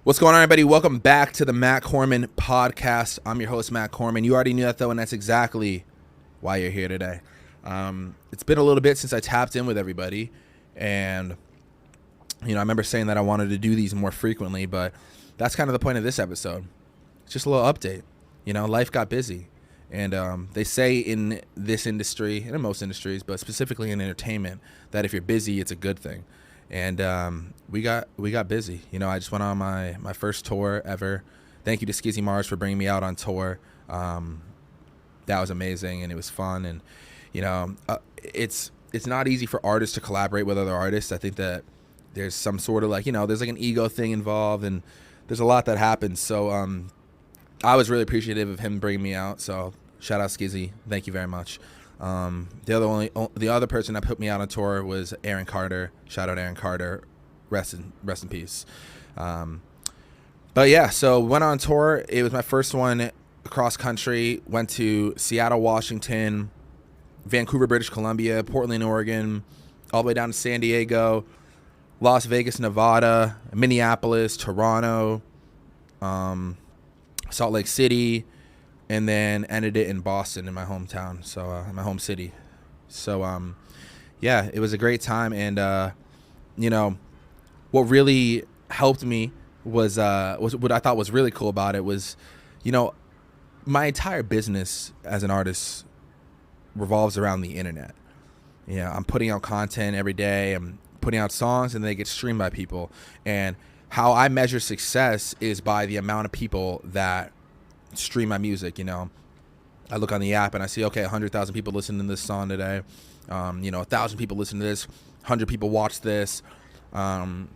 What's going on, everybody? Welcome back to the Matt Corman podcast. I'm your host, Matt Corman. You already knew that, though, and that's exactly why you're here today. It's been a little bit since I tapped in with everybody, and, I remember saying that I wanted to do these more frequently, but that's kind of the point of this episode. It's just a little update. Life got busy, and they say in this industry, and in most industries, but specifically in entertainment, that if you're busy, it's a good thing. And we got busy. I just went on my first tour ever. Thank you to Skizzy Mars for bringing me out on tour. That was amazing, and it was fun. And it's not easy for artists to collaborate with other artists. I think that there's some sort of there's like an ego thing involved, and there's a lot that happens. So I was really appreciative of him bringing me out. So shout out Skizzy, thank you very much. The other person that put me out on tour was Aaron Carter. Shout out Aaron Carter. Rest in peace. But yeah, so went on tour. It was my first one across country. Went to Seattle, Washington, Vancouver, British Columbia, Portland, Oregon, all the way down to San Diego, Las Vegas, Nevada, Minneapolis, Toronto, Salt Lake City, and then ended it in Boston, in my hometown, so my home city. So yeah, it was a great time. And what really helped me was what I thought was really cool about it was, my entire business as an artist revolves around the internet. I'm putting out content every day. I'm putting out songs, and they get streamed by people. And how I measure success is by the amount of people that stream my music. I look on the app and I see, okay, 100,000 people listening to this song today. 1,000 people listen to this. 100 people watch this. And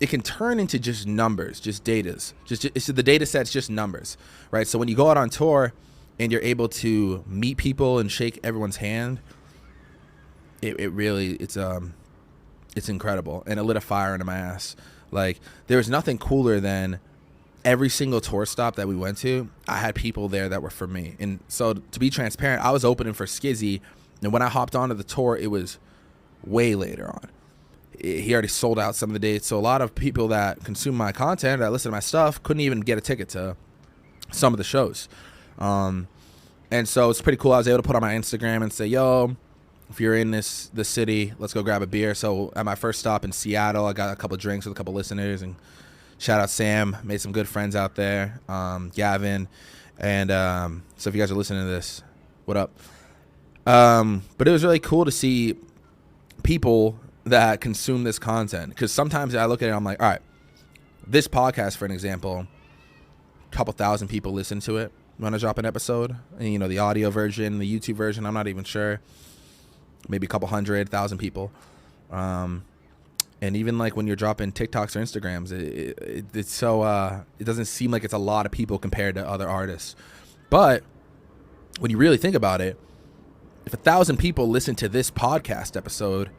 it can turn into just numbers, just datas. It's the data set's just numbers, right? So when you go out on tour and you're able to meet people and shake everyone's hand, it really it's incredible, and it lit a fire into my ass. Like, there was nothing cooler than every single tour stop that we went to, I had people there that were for me. And so, to be transparent, I was opening for Skizzy, and when I hopped onto the tour, it was way later on. He already sold out some of the dates, so a lot of people that consume my content, that listen to my stuff, couldn't even get a ticket to some of the shows. And so it's pretty cool. I was able to put on my Instagram and say, yo, if you're in this city, let's go grab a beer. So at my first stop in Seattle, I got a couple drinks with a couple listeners, and shout out Sam, made some good friends out there, Gavin, and so if you guys are listening to this, what up? But it was really cool to see people that consume this content, because sometimes I look at it and I'm like, all right, this podcast, for an example, a couple thousand people listen to it when I drop an episode, and the audio version, the YouTube version, I'm not even sure, maybe a couple 100,000 people. And even like when you're dropping TikToks or Instagrams, it's so it doesn't seem like it's a lot of people compared to other artists. But when you really think about it, if 1,000 people listen to this podcast episode,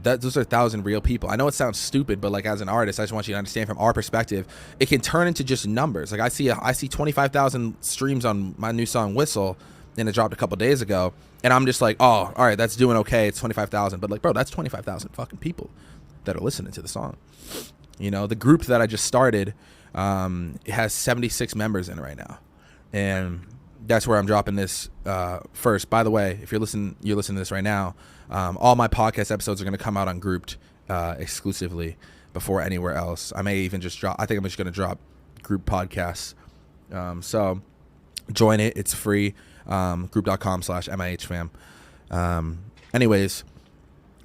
those are 1,000 real people. I know it sounds stupid, but like as an artist, I just want you to understand from our perspective, it can turn into just numbers. Like I see 25,000 streams on my new song Whistle, and it dropped a couple days ago, and I'm just like, oh, all right, that's doing okay. It's 25,000, but like, bro, that's 25,000 fucking people that are listening to the song. The group that I just started, it has 76 members in it right now, and that's where I'm dropping this first. By the way, if you're listening to this right now, all my podcast episodes are going to come out on Grouped exclusively before anywhere else. I may even just drop, I think I'm just going to drop group podcasts. So join it. It's free. Group.com/MIHfam. Anyways,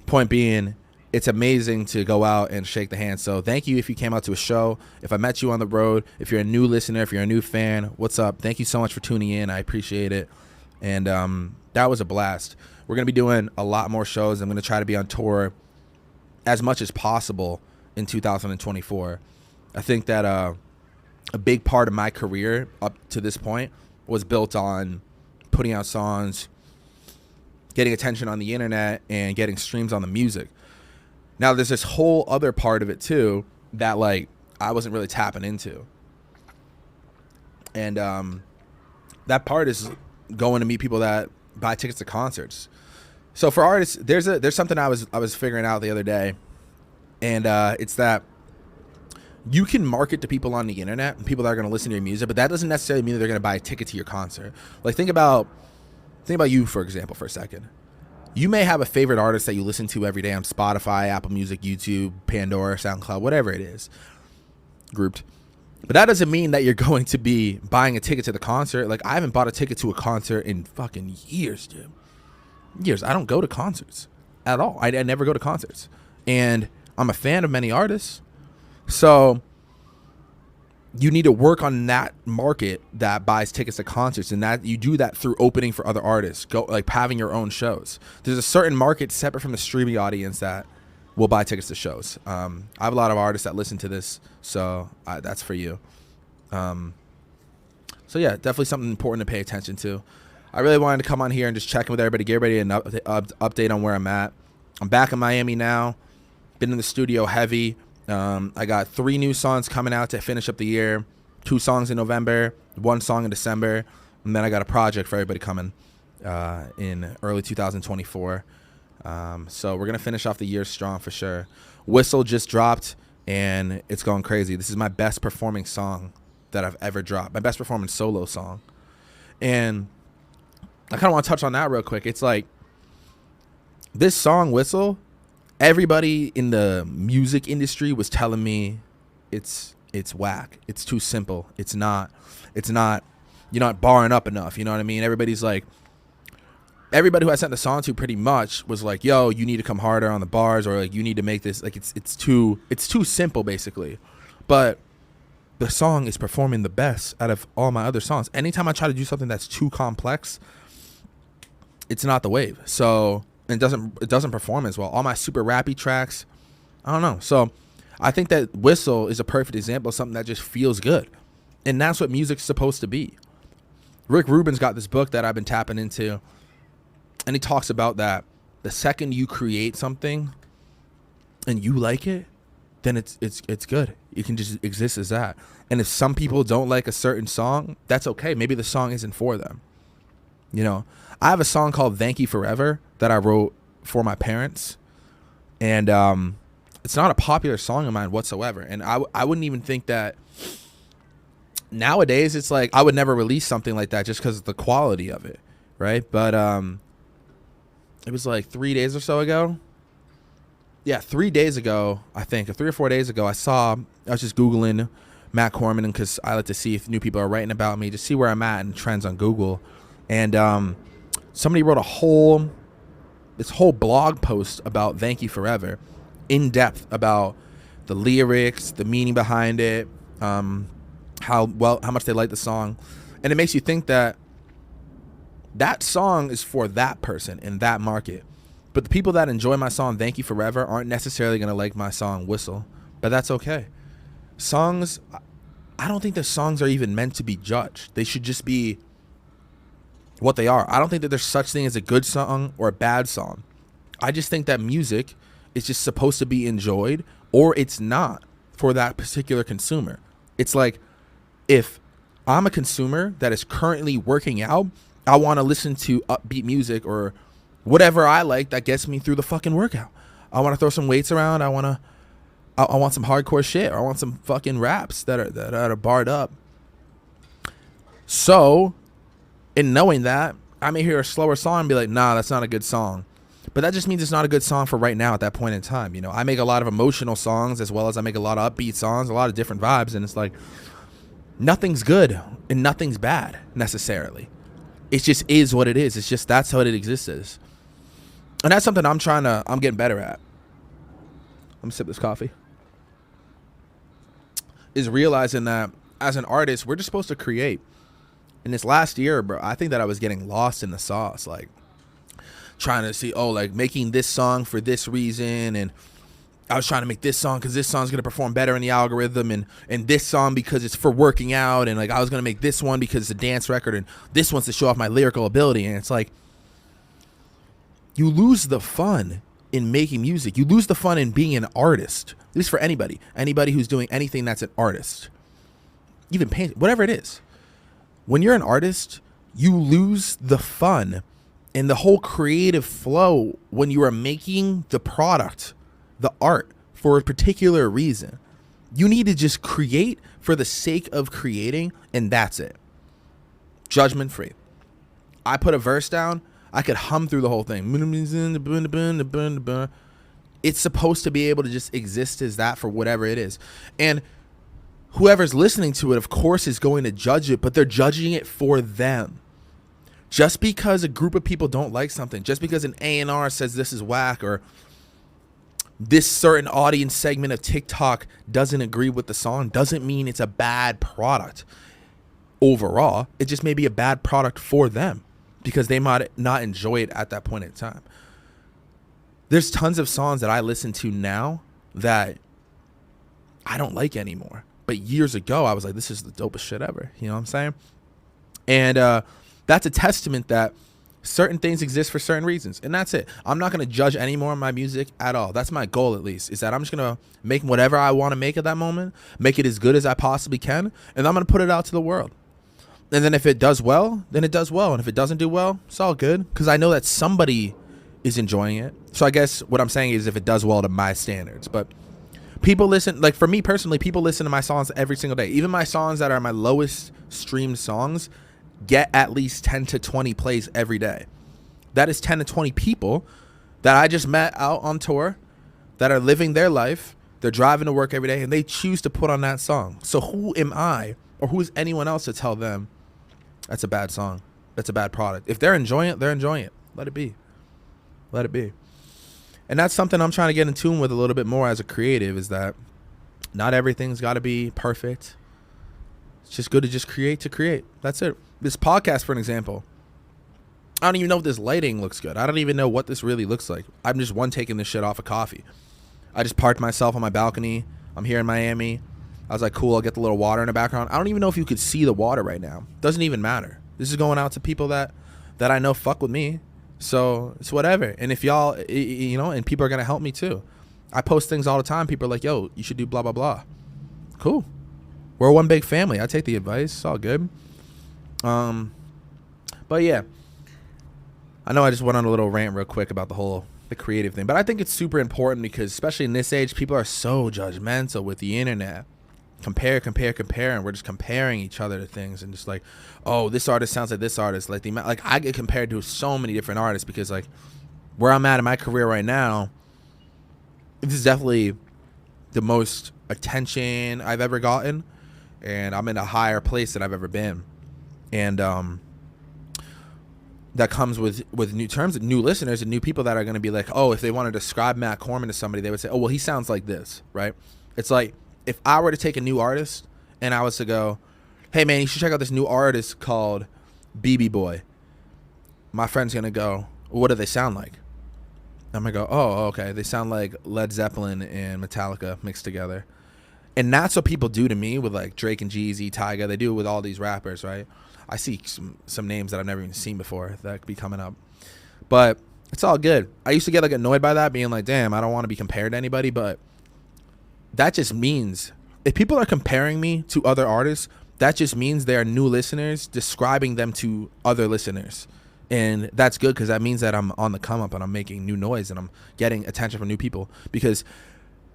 point being, it's amazing to go out and shake the hand. So thank you if you came out to a show. If I met you on the road, if you're a new listener, if you're a new fan, what's up? Thank you so much for tuning in. I appreciate it. And that was a blast. We're going to be doing a lot more shows. I'm going to try to be on tour as much as possible in 2024. I think that a big part of my career up to this point was built on putting out songs, getting attention on the internet, and getting streams on the music. Now, there's this whole other part of it, too, that, like, I wasn't really tapping into. And that part is going to meet people that buy tickets to concerts. So for artists, there's something I was figuring out the other day, and it's that You can market to people on the internet and people that are going to listen to your music, but that doesn't necessarily mean that they're going to buy a ticket to your concert. Like think about you, for example, for a second. You may have a favorite artist that you listen to every day on Spotify, Apple Music, YouTube, Pandora, SoundCloud, whatever it is, grouped. But that doesn't mean that you're going to be buying a ticket to the concert. Like, I haven't bought a ticket to a concert in fucking years, dude. Years. I don't go to concerts at all. I never go to concerts. And I'm a fan of many artists. So you need to work on that market that buys tickets to concerts, and that you do that through opening for other artists, having your own shows. There's a certain market separate from the streaming audience that will buy tickets to shows. I have a lot of artists that listen to this, so that's for you. So yeah, definitely something important to pay attention to. I really wanted to come on here and just check in with everybody, get everybody an update on where I'm at. I'm back in Miami now. Been in the studio heavy. I got 3 new songs coming out to finish up the year. 2 songs in November, 1 song in December, and then I got a project for everybody coming in early 2024. So we're gonna finish off the year strong for sure. Whistle just dropped, and it's going crazy. This is my best performing song that I've ever dropped. My best performing solo song, and I kind of want to touch on that real quick. It's like this song, Whistle. Everybody in the music industry was telling me it's whack. It's too simple. It's not, you're not barring up enough. You know what I mean? Everybody's like, everybody who I sent the song to pretty much was like, yo, you need to come harder on the bars, or like you need to make this, like it's too simple basically. But the song is performing the best out of all my other songs. Anytime I try to do something that's too complex, it's not the wave. So it doesn't perform as well. All my super rappy tracks, I don't know. So I think that Whistle is a perfect example of something that just feels good. And that's what music's supposed to be. Rick Rubin's got this book that I've been tapping into, and he talks about that the second you create something and you like it, then it's good. It can just exist as that. And if some people don't like a certain song, that's okay. Maybe the song isn't for them. You know, I have a song called Thank You Forever that I wrote for my parents, and it's not a popular song of mine whatsoever. And I wouldn't even think that nowadays. It's like I would never release something like that just because of the quality of it, right? But it was like 3 days or so ago. Yeah, 3 days ago, I think, or 3 or 4 days ago, I was just Googling Matt Corman, because I like to see if new people are writing about me, just see where I'm at in trends on Google. And somebody wrote this whole blog post about Thank You Forever, in depth about the lyrics, the meaning behind it, how much they like the song. And it makes you think that song is for that person in that market. But the people that enjoy my song Thank You Forever aren't necessarily going to like my song Whistle. But that's okay. Songs, I don't think the songs are even meant to be judged. They should just be what they are. I don't think that there's such thing as a good song or a bad song. I just think that music is just supposed to be enjoyed, or it's not for that particular consumer. It's like, if I'm a consumer that is currently working out, I want to listen to upbeat music or whatever I like that gets me through the fucking workout. I want to throw some weights around. I want some hardcore shit, or I want some fucking raps that are barred up. So, in knowing that, I may hear a slower song and be like, nah, that's not a good song. But that just means it's not a good song for right now at that point in time. You know, I make a lot of emotional songs, as well as I make a lot of upbeat songs, a lot of different vibes. And it's like, nothing's good and nothing's bad necessarily. It just is what it is. It's just, that's how it exists as. And that's something I'm getting better at. Let me sip this coffee. Is realizing that as an artist, we're just supposed to create. And this last year, bro, I think that I was getting lost in the sauce, like trying to see, like making this song for this reason, and I was trying to make this song because this song's gonna perform better in the algorithm, and this song because it's for working out, and like I was gonna make this one because it's a dance record, and this one's to show off my lyrical ability. And it's like, you lose the fun in making music. You lose the fun in being an artist. This is for anybody who's doing anything that's an artist, even paint, whatever it is. When you're an artist, you lose the fun and the whole creative flow when you are making the product, the art, for a particular reason. You need to just create for the sake of creating, and that's it. Judgment free. I put a verse down, I could hum through the whole thing. It's supposed to be able to just exist as that for whatever it is. And whoever's listening to it, of course, is going to judge it, but they're judging it for them. Just because a group of people don't like something, just because an A&R says this is whack, or this certain audience segment of TikTok doesn't agree with the song, doesn't mean it's a bad product overall. It just may be a bad product for them because they might not enjoy it at that point in time. There's tons of songs that I listen to now that I don't like anymore. But years ago, I was like, this is the dopest shit ever. You know what I'm saying? And that's a testament that certain things exist for certain reasons. And that's it. I'm not going to judge any more of my music at all. That's my goal, at least, is that I'm just going to make whatever I want to make at that moment, make it as good as I possibly can, and I'm going to put it out to the world. And then if it does well, then it does well. And if it doesn't do well, it's all good, because I know that somebody is enjoying it. So I guess what I'm saying is if it does well to my standards. But people listen, like for me personally, people listen to my songs every single day. Even my songs that are my lowest streamed songs get at least 10 to 20 plays every day. That is 10 to 20 people that I just met out on tour that are living their life. They're driving to work every day and they choose to put on that song. So who am I, or who is anyone else to tell them that's a bad song, that's a bad product? If they're enjoying it, they're enjoying it. Let it be. Let it be. And that's something I'm trying to get in tune with a little bit more as a creative, is that not everything's got to be perfect. It's just good to just create to create. That's it. This podcast, for an example, I don't even know if this lighting looks good. I don't even know what this really looks like. I'm just taking this shit off of coffee. I just parked myself on my balcony. I'm here in Miami. I was like, cool, I'll get the little water in the background. I don't even know if you could see the water right now. Doesn't even matter. This is going out to people that I know fuck with me. So it's whatever. And if y'all, you know, and people are going to help me too. I post things all the time. People are like, yo, you should do blah, blah, blah. Cool. We're one big family. I take the advice. It's all good. But yeah, I know I just went on a little rant real quick about the creative thing, but I think it's super important because especially in this age, people are so judgmental with the internet. Compare, and we're just comparing each other to things and just like, oh, this artist sounds like this artist. Like I get compared to so many different artists because like where I'm at in my career right now, this is definitely the most attention I've ever gotten, and I'm in a higher place than I've ever been. And that comes with new terms, new listeners, and new people that are going to be like, oh, if they want to describe Matt Corman to somebody, they would say, oh, well, he sounds like this, right? It's like if I were to take a new artist and I was to go, hey, man, you should check out this new artist called BB Boy. My friend's going to go, well, what do they sound like? I'm going to go, oh, okay. They sound like Led Zeppelin and Metallica mixed together. And that's what people do to me with like Drake and Jeezy, Tyga. They do it with all these rappers, right? I see some names that I've never even seen before that could be coming up. But it's all good. I used to get like annoyed by that, being like, damn, I don't want to be compared to anybody. But that just means if people are comparing me to other artists, that just means they are new listeners describing them to other listeners. And that's good because that means that I'm on the come up and I'm making new noise and I'm getting attention from new people. Because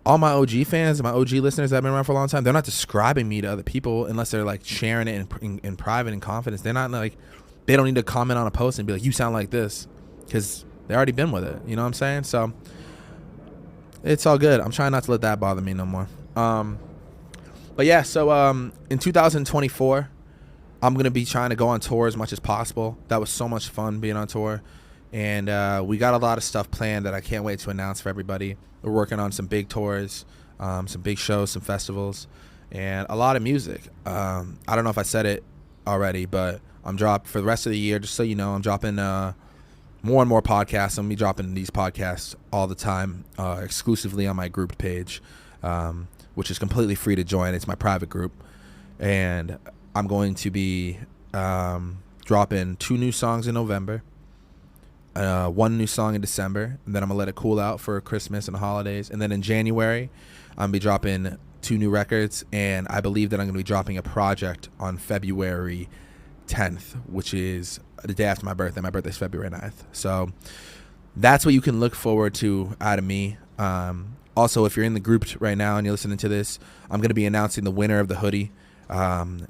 all my OG fans, my OG listeners that have been around for a long time, they're not describing me to other people unless they're like sharing it in private and confidence. They're not like, they don't need to comment on a post and be like, you sound like this, because they already been with it. You know what I'm saying? So it's all good. I'm trying not to let that bother me no more. But yeah, so in 2024, I'm going to be trying to go on tour as much as possible. That was so much fun being on tour. And we got a lot of stuff planned that I can't wait to announce for everybody. We're working on some big tours, some big shows, some festivals, and a lot of music. I don't know if I said it already, but I'm dropping for the rest of the year, just so you know, I'm dropping more and more podcasts. I'm going to be dropping these podcasts all the time, exclusively on my group page, which is completely free to join. It's my private group. And I'm going to be dropping 2 new songs in November, 1 new song in December, and then I'm going to let it cool out for Christmas and the holidays. And then in January, I'm going to be dropping 2 new records, and I believe that I'm going to be dropping a project on February 10th, which is the day after my birthday. My birthday's February 9th. So that's what you can look forward to out of me. Also, if you're in the group right now and you're listening to this, I'm going to be announcing the winner of the hoodie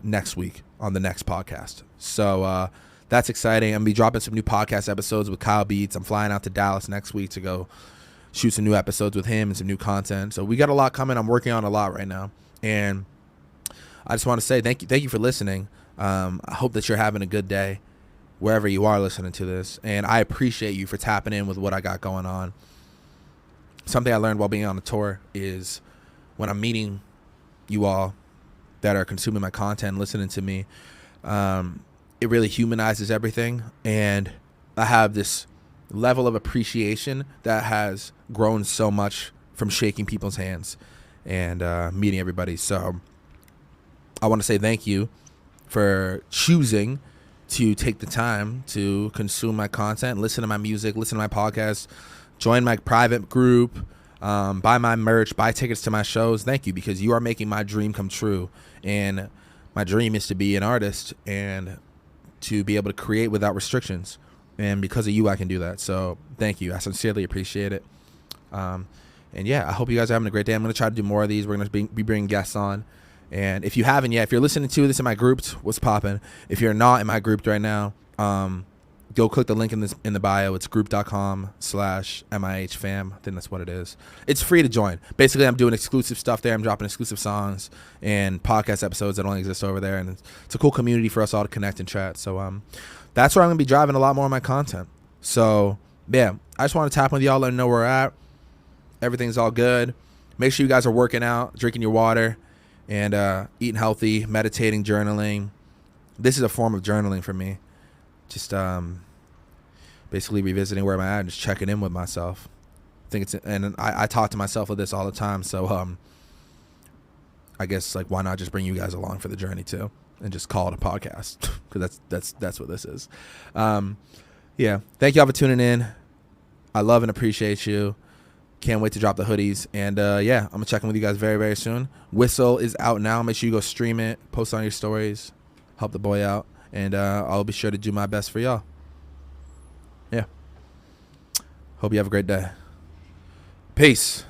next week on the next podcast. So that's exciting. I'm going to be dropping some new podcast episodes with Kyle Beats. I'm flying out to Dallas next week to go shoot some new episodes with him and some new content. So we got a lot coming. I'm working on a lot right now. And I just want to say thank you for listening. I hope that you're having a good day wherever you are listening to this. And I appreciate you for tapping in with what I got going on. Something I learned while being on the tour is when I'm meeting you all that are consuming my content, listening to me, it really humanizes everything. And I have this level of appreciation that has grown so much from shaking people's hands and meeting everybody. So I want to say thank you for choosing to take the time to consume my content, listen to my music, listen to my podcast, join my private group, buy my merch, buy tickets to my shows. Thank you, because you are making my dream come true. And my dream is to be an artist and to be able to create without restrictions. And because of you, I can do that. So thank you. I sincerely appreciate it. And yeah, I hope you guys are having a great day. I'm going to try to do more of these. We're going to be bringing guests on. And if you haven't yet, if you're listening to this in my group, what's popping? If you're not in my group right now, go click the link in the bio. It's group.com/MIHfam. I think that's what it is. It's free to join. Basically, I'm doing exclusive stuff there. I'm dropping exclusive songs and podcast episodes that only exist over there. And it's a cool community for us all to connect and chat. So that's where I'm going to be driving a lot more of my content. So, yeah, I just want to tap with y'all, let them know where we're at. Everything's all good. Make sure you guys are working out, drinking your water, and eating healthy, meditating, journaling. This is a form of journaling for me. Just basically revisiting where I'm at and just checking in with myself. I talk to myself with this all the time. So I guess, like, why not just bring you guys along for the journey too, and just call it a podcast, because that's what this is. Yeah, thank y'all for tuning in. I love and appreciate you. Can't wait to drop the hoodies. And yeah, I'm gonna check in with you guys very, very soon. Whistle is out now. Make sure you go stream it, post on your stories, help the boy out, and I'll be sure to do my best for y'all. Yeah. Hope you have a great day. Peace.